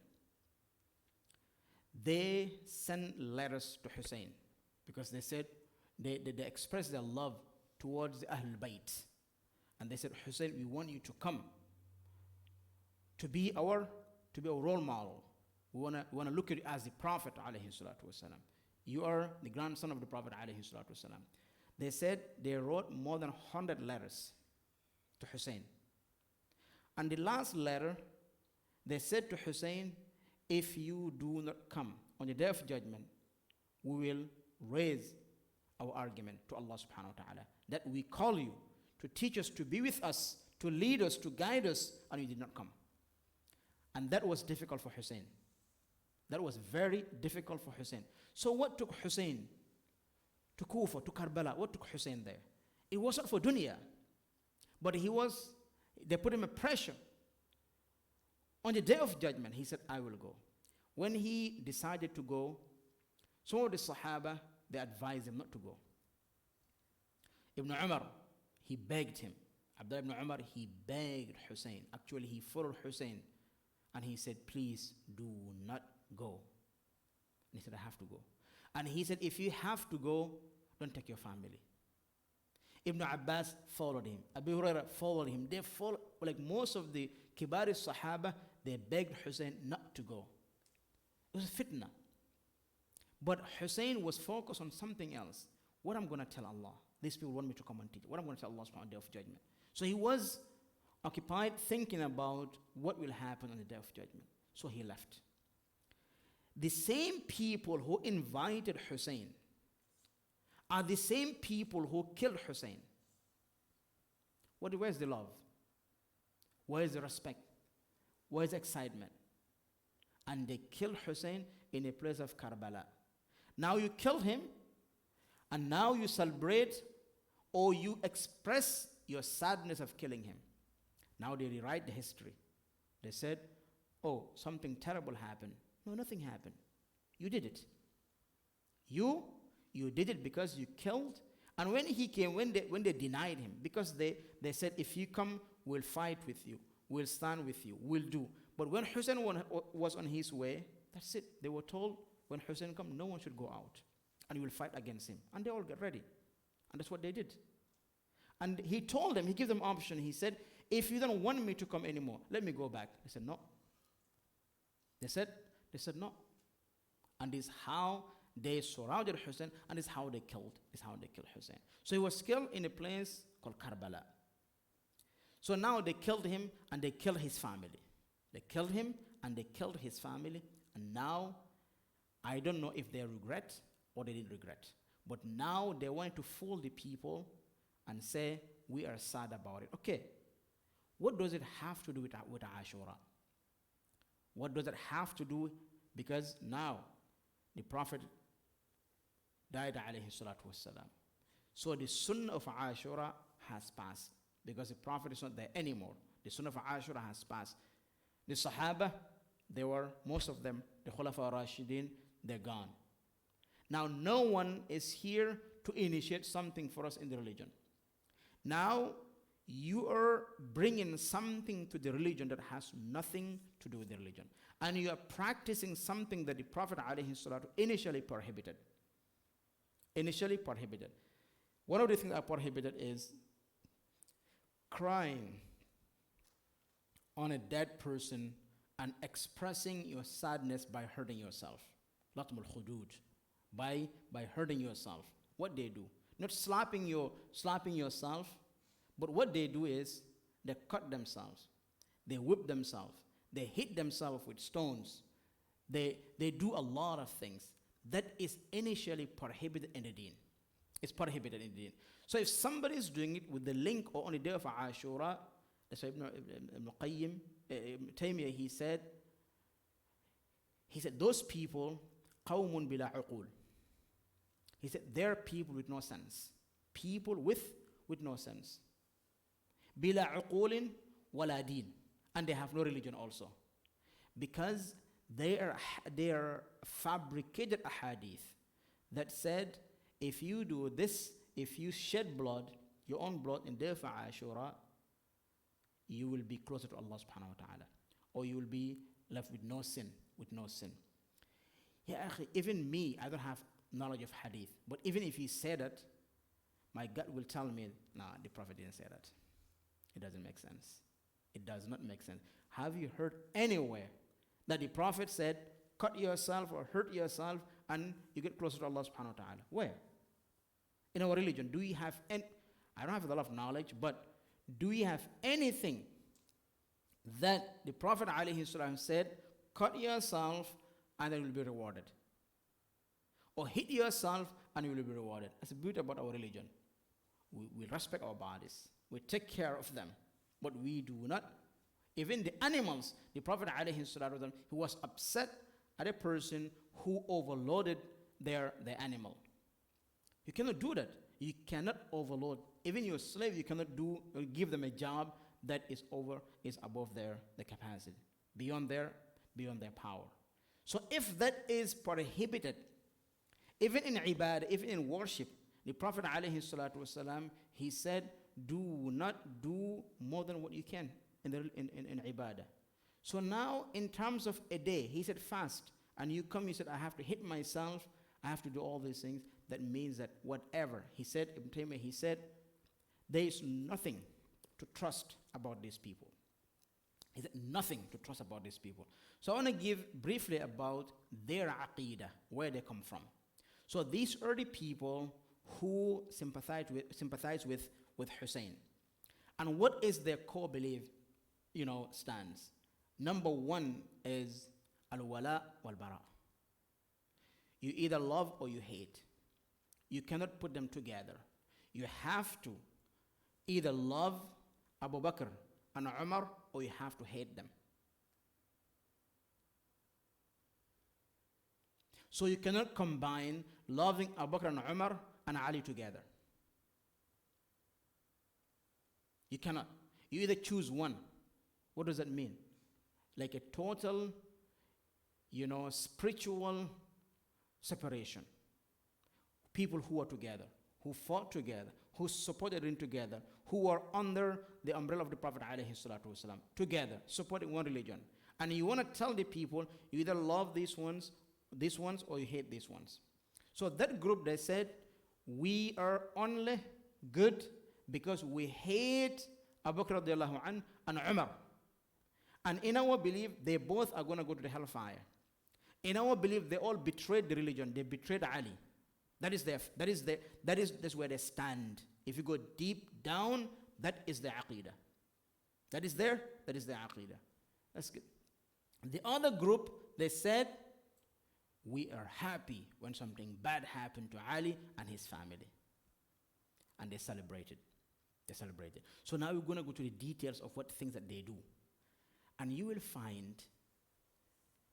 They sent letters to Hussein because they said, they expressed their love towards the Ahlul Bayt. And they said, Hussein, we want you to come to be our role model. We want to look at you as the Prophet alayhi salatu wasalam. You are the grandson of the Prophet alayhi salatu wasalam. They said they wrote more than 100 letters to Hussein. And the last letter, they said to Hussein, if you do not come on the day of judgment, we will raise our argument to Allah subhanahu wa ta'ala that we call you to teach us, to be with us, to lead us, to guide us, and you did not come. And that was difficult for Hussein. That was very difficult for Hussein. So what took Hussein to Kufa, to Karbala? What took Hussein there? It wasn't for dunya, but they put him a pressure. On the day of judgment, he said, I will go. When he decided to go, some of the Sahaba, they advised him not to go. Ibn Umar, he begged him. Abdullah ibn Umar, he begged Hussein. Actually, he followed Hussein. And he said, please do not go. And he said, I have to go. And he said, if you have to go, don't take your family. Ibn Abbas followed him. Abu Hurairah followed him. They followed, like most of the Kibari Sahaba, they begged Hussein not to go. It was a fitna. But Hussein was focused on something else. What I'm going to tell Allah. These people want me to come and teach. What I'm going to tell Allah on the day of judgment. So he was occupied thinking about what will happen on the day of judgment. So he left. The same people who invited Hussein are the same people who killed Hussein. Where's the love? Where is the respect? Where is the excitement? And they killed Hussein in a place of Karbala. Now you killed him, and now you celebrate or you express your sadness of killing him. Now they rewrite the history. They said, oh, something terrible happened. No, nothing happened. You did it. You did it because you killed. And when he came, when they denied him, because they said, if you come, we'll fight with you. We'll stand with you. We'll do. But when Hussein was on his way, that's it. They were told, when Hussein comes, no one should go out. And you will fight against him. And they all got ready. And that's what they did. And he told them, he gave them option. He said, if you don't want me to come anymore, let me go back. They said, no. They said no. And this is how they surrounded Hussein, and this is how they killed Hussein. So he was killed in a place called Karbala. So now they killed him and they killed his family. They killed him and they killed his family. And now, I don't know if they regret or they didn't regret. But now they want to fool the people and say, we are sad about it. Okay, what does it have to do with Ashura? What does it have to do? Because now the Prophet died, alayhi salatu wassalam. So the sunnah of Ashura has passed because the Prophet is not there anymore. The sunnah of Ashura has passed. The Sahaba, they were, most of them, the Khulafa Rashidin, they're gone. Now no one is here to initiate something for us in the religion. Now you are bringing something to the religion that has nothing to do with the religion. And you are practicing something that the Prophet ﷺ initially prohibited. Initially prohibited. One of the things that are prohibited is crying on a dead person and expressing your sadness by hurting yourself. Latmul khudud. By hurting yourself. What they do. Not slapping yourself, but what they do is they cut themselves. They whip themselves. They hit themselves with stones. They do a lot of things. That is initially prohibited in the deen. It's prohibited in the deen. So if somebody is doing it with the link or on the day of Ashura, that's why Ibn Qayyim, Ibn Taymiyyah, he said, those people, قوم بلا عقول. He said, they're people with no sense. People with no sense. بلا عقول ولا دين. And they have no religion also. Because they are fabricated ahadith that said, if you do this, if you shed blood, your own blood in day of Ashura, you will be closer to Allah subhanahu wa ta'ala. Or you will be left with no sin. Yeah, even me, I don't have knowledge of hadith. But even if he said it, my gut will tell me, nah, the Prophet didn't say that. It doesn't make sense. It does not make sense. Have you heard anywhere that the Prophet said, cut yourself or hurt yourself and you get closer to Allah subhanahu wa ta'ala? Where? In our religion, do we have any, I don't have a lot of knowledge, but do we have anything that the Prophet alayhi salam said, cut yourself and then you will be rewarded? Or hit yourself and you will be rewarded. That's the beauty about our religion. We respect our bodies. We take care of them. But we do not. Even the animals, the Prophet ﷺ, he was upset at a person who overloaded their animal. You cannot do that. You cannot overload. Even your slave, you cannot give them a job that is above their capacity, beyond their power. So if that is prohibited, even in ibadah, even in worship, the Prophet ﷺ, he said, do not do more than what you can in ibadah. So now, in terms of a day, he said fast, and you said, I have to hit myself, I have to do all these things. That means that whatever, he said, Ibn Taymiyyah, he said, there is nothing to trust about these people. He said, nothing to trust about these people. So I want to give briefly about their aqidah, where they come from. So these are the people who sympathize with Hussein. And what is their core belief, stance? Number one is al-wala wal-bara. You either love or you hate. You cannot put them together. You have to either love Abu Bakr and Umar or you have to hate them. So you cannot combine loving Abu Bakr and Umar and Ali together. You cannot. You either choose one. What does that mean? Like a total, spiritual separation. People who are together, who fought together, who supported him together, who are under the umbrella of the Prophet ﷺ, together, supporting one religion. And you want to tell the people, you either love these ones, or you hate these ones. So that group, they said, we are only good because we hate Abu Bakr radiallahu anhu and Umar. And in our belief, they both are going to go to the hellfire. In our belief, they all betrayed the religion. They betrayed Ali. That's where they stand. If you go deep down, that is the aqidah. That is the aqidah. That's good. The other group, they said, We are happy when something bad happened to Ali and his family. And they celebrated. They celebrated. So now we're going to go to the details of what things that they do. And you will find,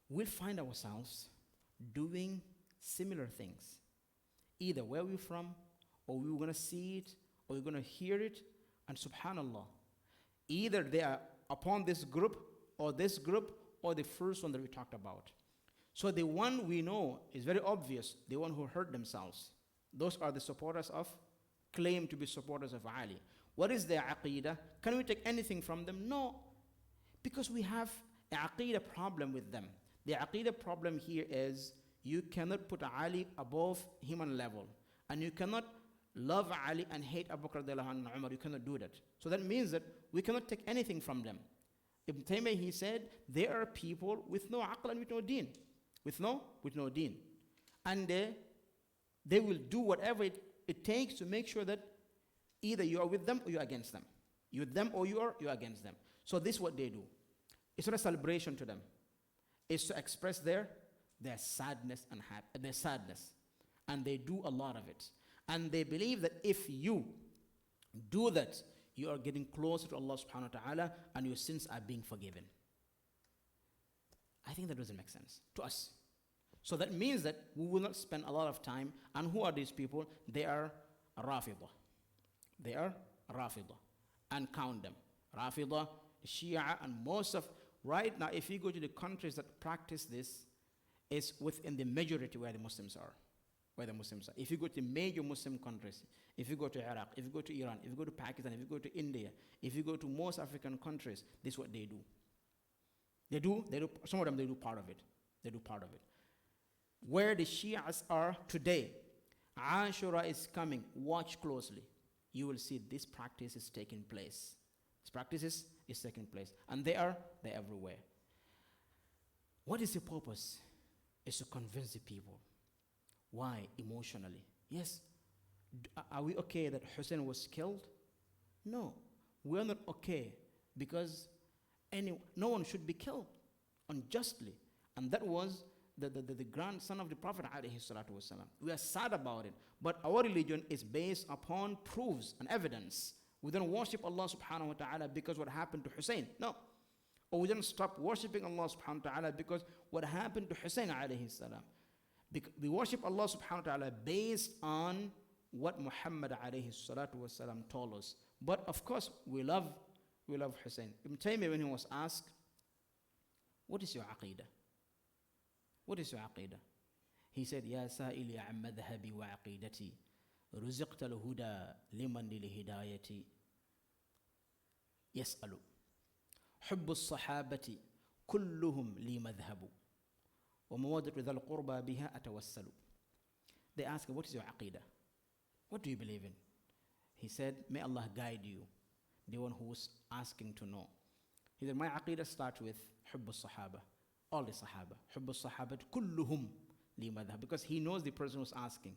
we'll find ourselves doing similar things. Either where we're from, or we're going to see it, or we're going to hear it, and subhanallah, either they are upon this group, or the first one that we talked about. So the one we know is very obvious, the one who hurt themselves. Those are the supporters of, claim to be supporters of Ali. What is their aqidah? Can we take anything from them? No, because we have an aqidah problem with them. The aqidah problem here is you cannot put Ali above human level, and you cannot love Ali and hate Abu Bakr and Umar. You cannot do that. So that means that we cannot take anything from them. Ibn Taymiyyah, he said, there are people with no aql and with no deen. With no deen. And they will do whatever it takes to make sure that either you are with them or you are against them. You're with them or you're against them. So this is what they do. It's not a celebration to them. It's to express their sadness and their sadness. And they do a lot of it. And they believe that if you do that, you are getting closer to Allah subhanahu wa ta'ala and your sins are being forgiven. I think that doesn't make sense to us. So that means that we will not spend a lot of time. And who are these people? They are Rafidah. They are Rafidah. And count them. Rafidah, Shia, and most of, right now, if you go to the countries that practice this, it's within the majority where the Muslims are. If you go to major Muslim countries, if you go to Iraq, if you go to Iran, if you go to Pakistan, if you go to India, if you go to most African countries, this is what they do. They do, some of them, they do part of it. Where the Shias are today, Ashura is coming. Watch closely. You will see this practice is taking place. This practice is taking place. And they're everywhere. What is the purpose? Is to convince the people. Why? Emotionally. Yes. Are we okay that Hussein was killed? No. We're not okay because no one should be killed unjustly. And that was the grandson of the Prophet ﷺ. We are sad about it. But our religion is based upon proofs and evidence. We don't worship Allah subhanahu wa ta'ala because what happened to Hussein. No. Or we don't stop worshiping Allah subhanahu wa ta'ala because what happened to Hussein alayhi salam. We worship Allah subhanahu wa ta'ala based on what Muhammad alayhi salatu wasalam told us. But of course, we love Hussein. Ibn Taymiyyah, when he was asked, what is your aqidah? What is your aqidah? He said, Ya sa'ili an madhhabi wa aqidati, ruziqta al-huda liman lil-hidayati, yas'alu. Hubbu as-sahabati kulluhum li madhhabu. وَمَوَدَّةُ ذَا الْقُرْبَى بِهَا أَتَوَسَّلُ. They ask him, what is your aqidah? What do you believe in? He said, may Allah guide you, the one who was asking to know. He said, my aqidah starts with حُبُّ الصَّحَابة, all the Sahaba. حُبُّ الصَّحَابَةِ كُلُّهُمْ لِي مَذْهَبٍ. Because he knows the person who's asking.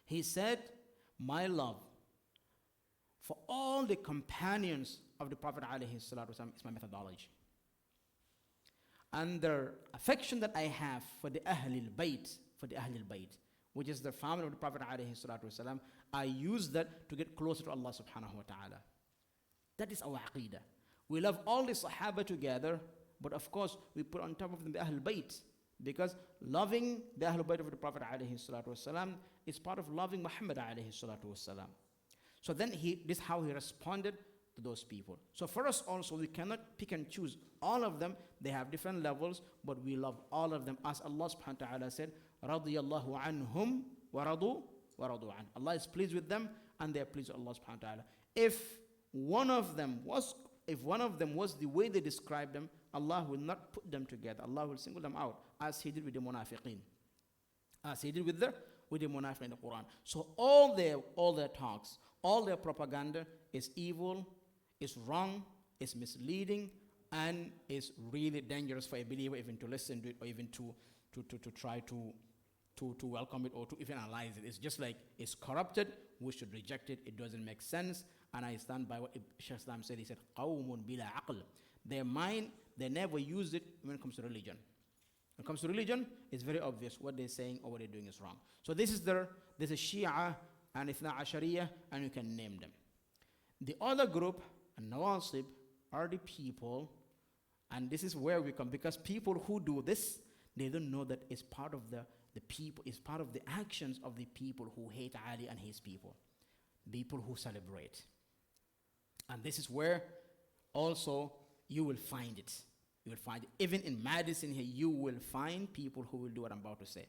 He said, my love for all the companions of the Prophet ﷺ is my methodology. And the affection that I have for the Ahlul Bayt, which is the family of the Prophet ﷺ, I use that to get closer to Allah subhanahu wa ta'ala. That is our aqidah. We love all the Sahaba together, but of course we put on top of them the Ahlul Bayt, because loving the Ahlul Bayt of the Prophet ﷺ is part of loving Muhammad ﷺ. So then this is how he responded to those people. So for us also, we cannot pick and choose. All of them, they have different levels, but we love all of them. As Allah subhanahu wa ta'ala said, رَضِيَ اللَّهُ عَنْهُمْ وَرَضُوا عَنْهُ. Allah is pleased with them, and they are pleased with Allah subhanahu wa ta'ala. If one of them was the way they described them, Allah will not put them together. Allah will single them out, as He did with the munafiqeen. As He did with the munafiqeen in the Quran. So all their talks, all their propaganda is evil, is wrong, is misleading, and is really dangerous for a believer even to listen to it, or even to try to welcome it, or to even analyze it. It's just like it's corrupted. We should reject it. It doesn't make sense. And I stand by what Shaykh Islam said. He said, قَوْمٌ بِلَا عَقْلٍ. Their mind, they never use it when it comes to religion. When it comes to religion, it's very obvious what they're saying or what they're doing is wrong. So this is Shia and Ithna Ashariya, and you can name them. The other group, Nawasib, are the people, and this is where we come, because people who do this, they don't know that it's part of the people, it's part of the actions of the people who hate Ali and his people who celebrate. And this is where also you will find it. You will find it. Even in Madison here, you will find people who will do what I'm about to say.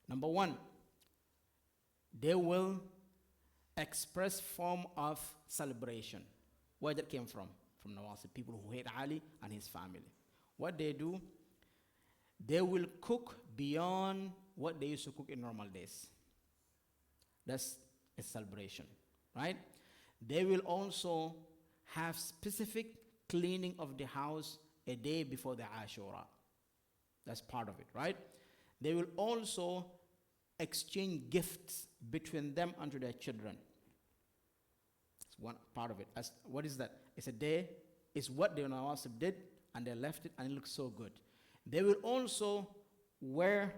Number one, they will express form of celebration. Where that came from? From Nawasib, people who hate Ali and his family. What they do, they will cook beyond what they used to cook in normal days. That's a celebration, right? They will also have specific cleaning of the house a day before the Ashura. That's part of it, right? They will also exchange gifts between them and to their children. It's one part of it. What is that? It's a day. It's what the Nawasib did, and they left it, and it looks so good. They will also wear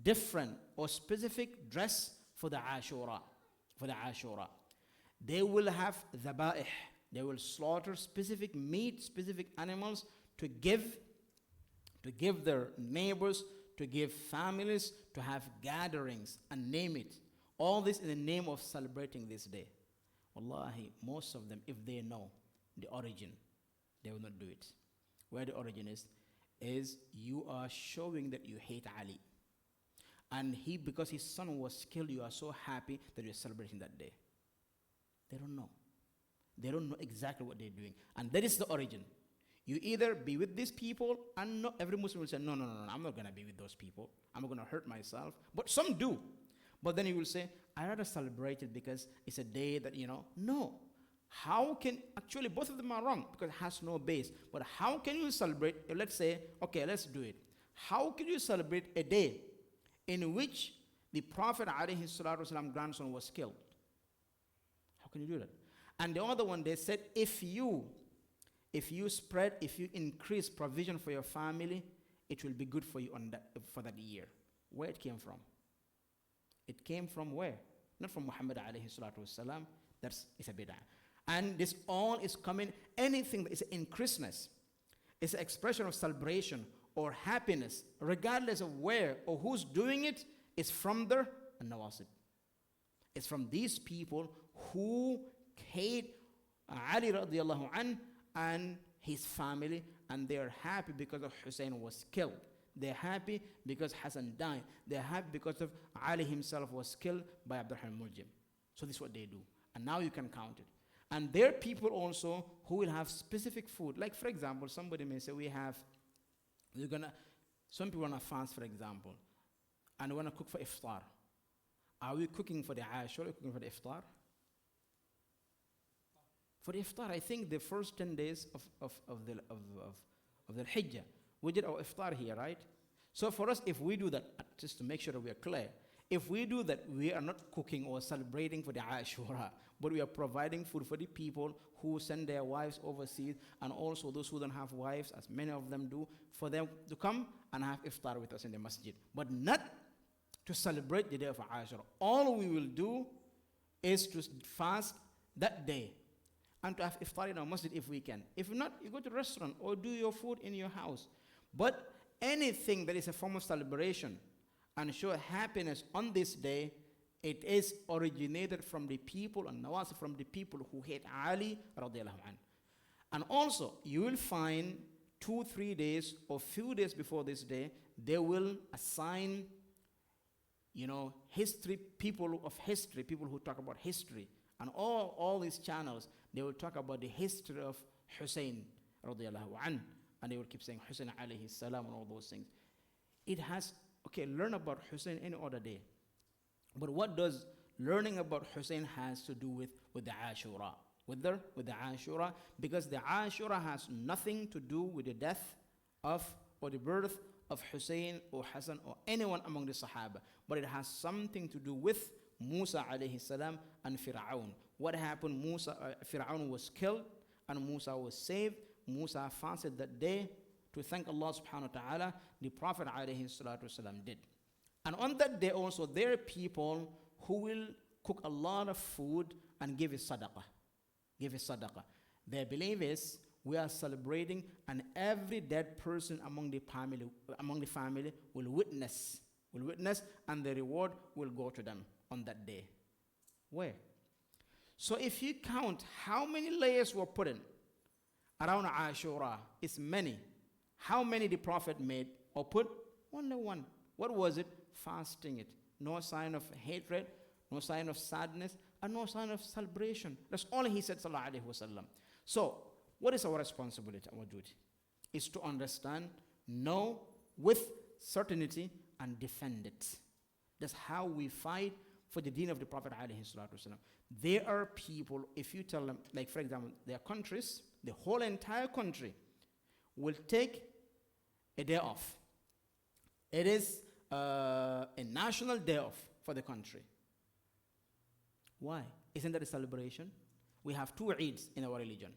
different or specific dress for the Ashura. They will have dhaba'ih. They will slaughter specific meat, specific animals to give their neighbors, to give families, to have gatherings, and name it. All this in the name of celebrating this day. Wallahi, most of them, if they know the origin, they will not do it. Where the origin is you are showing that you hate Ali. And because his son was killed, you are so happy that you're celebrating that day. They don't know. They don't know exactly what they're doing. And that is the origin. You either be with these people, and not every Muslim will say, no, I'm not going to be with those people. I'm not going to hurt myself. But some do. But then you will say, I rather celebrate it because it's a day that, no. How can, actually both of them are wrong because it has no base. But how can you celebrate, let's say, okay, let's do it. How can you celebrate a day in which the Prophet ﷺ grandson was killed? How can you do that? And the other one, they said, if you increase provision for your family, it will be good for you for that year. Where it came from? It came from where? Not from Muhammad ﷺ. It's a bid'ah. And this all is coming, anything that is increaseness, is an expression of celebration or happiness, regardless of where or who's doing it, is from the Nawasib. It's from these people who hate Ali radiallahu anh and his family, and they are happy because of Hussein was killed. They're happy because Hassan died. They're happy because of Ali himself was killed by Abdurrahman Muljim. So this is what they do. And now you can count it. And there are people also who will have specific food. Like, for example, somebody may say, some people want to fast, for example, and want to cook for iftar. Are we cooking for the Ashura or cooking for the iftar? For the iftar, I think the first 10 days of the Hijjah, we did our iftar here, right? So for us, if we do that, just to make sure that we are clear, if we do that, we are not cooking or celebrating for the Ashura, but we are providing food for the people who send their wives overseas, and also those who don't have wives, as many of them do, for them to come and have iftar with us in the masjid. But not to celebrate the day of Ashura. All we will do is to fast that day and to have iftar in our masjid if we can. If not, you go to a restaurant or do your food in your house. But anything that is a form of celebration and show happiness on this day, it is originated from the people, and Nawasib from the people who hate Ali radiallahu anh. And also, you will find 2-3 days or few days before this day, they will assign, history, people who talk about history, and all these channels, they will talk about the history of Hussein radiallahu anh, and they will keep saying Hussein alayhi salam and all those things. Learn about Hussein any other day. But what does learning about Hussein has to do with the Ashura? With the Ashura? Because the Ashura has nothing to do with the death or the birth of Hussein or Hassan or anyone among the Sahaba. But it has something to do with Musa alayhi salam and Fir'aun. What happened? Fir'aun was killed and Musa was saved. Musa fasted that day to thank Allah subhanahu wa ta'ala, the Prophet alayhi salatu wasalam did. And on that day also, there are people who will cook a lot of food and give it sadaqah. Give it sadaqah. Their belief is we are celebrating, and every dead person among the family will witness, and the reward will go to them on that day. Where? So if you count how many layers were put in around Ashura, it's many. How many the Prophet made or put? Only one. What was it? Fasting it. No sign of hatred, no sign of sadness, and no sign of celebration. That's all he said, sallallahu alaihi wasallam. So, what is our responsibility, our duty? Is to understand, know with certainty, and defend it. That's how we fight for the deen of the Prophet alayhi salatu wasallam. There are people, if you tell them, like for example, there are countries, the whole entire country will take a day off. It is a national day off for the country. Why? Isn't that a celebration? We have two Eids in our religion.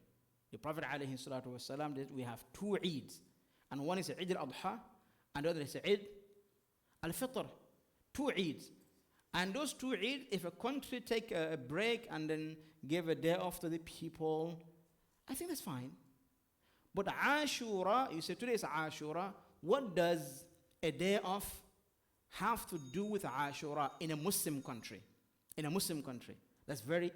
The Prophet alayhi salatu wasalam did, we have two Eids. And one is Eid al-Adha, and the other is Eid al-Fitr. Two Eids. And those two Eid, if a country take a break and then give a day off to the people, I think that's fine. But Ashura, you say today is Ashura, what does a day off have to do with Ashura in a Muslim country? In a Muslim country. It's very,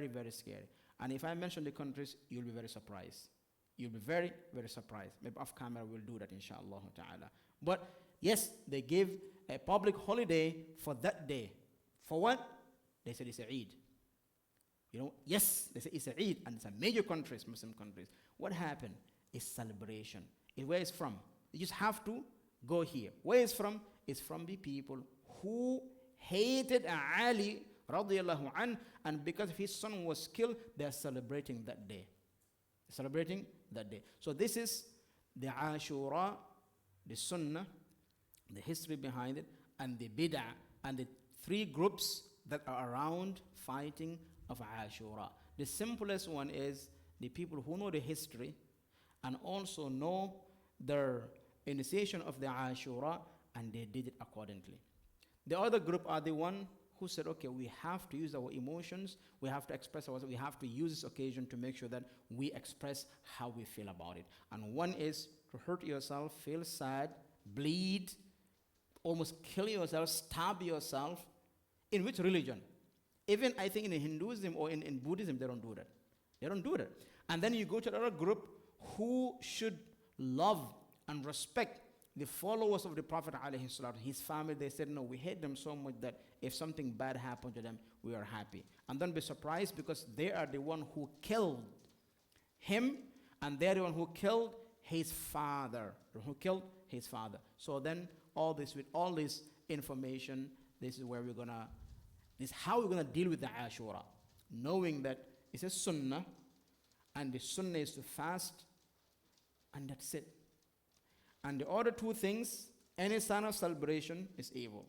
very scary. And if I mention the countries, you'll be very surprised. You'll be very, very surprised. Maybe off camera we'll do that, inshallah ta'ala. But yes, they give a public holiday for that day. For what? They said it's a Eid. You know, yes, they say it's a Eid, and it's a major countries, Muslim countries. What happened? It's celebration. Where it's from? You just have to go here. Where it's from? It's from the people who hated Ali radiallahu an, and because his son was killed, they're celebrating that day. Celebrating that day. So this is the Ashura, the Sunnah, the history behind it, and the Bid'ah, and the three groups that are around fighting of Ashura. The simplest one is the people who know the history and also know their initiation of the Ashura, and they did it accordingly. The other group are the one who said, okay, we have to use our emotions, we have to express ourselves, we have to use this occasion to make sure that we express how we feel about it. And one is to hurt yourself, feel sad, bleed, almost kill yourself, stab yourself. In which religion? Even I think in Hinduism or in Buddhism, they don't do that. They don't do that. And then you go to another group who should love and respect the followers of the Prophet ﷺ, his family. They said, no, we hate them so much that if something bad happened to them, we are happy. And don't be surprised, because they are the one who killed him, and they're the one who killed his father. So then with all this information, this is how we're gonna deal with the Ashura, knowing that it's a sunnah, and the sunnah is to fast, and that's it. And the other two things, any sign of celebration is evil.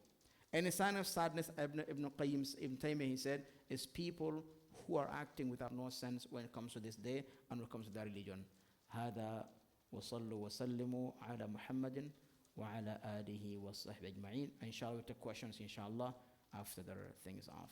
Any sign of sadness, Ibn Taymiyyah, he said, is people who are acting without no sense when it comes to this day and when it comes to their religion. هذا وصلوا وسلموا على محمد وعلى آله وصحبه أجمعين. Inshallah, we take questions, inshallah, after the thing is off.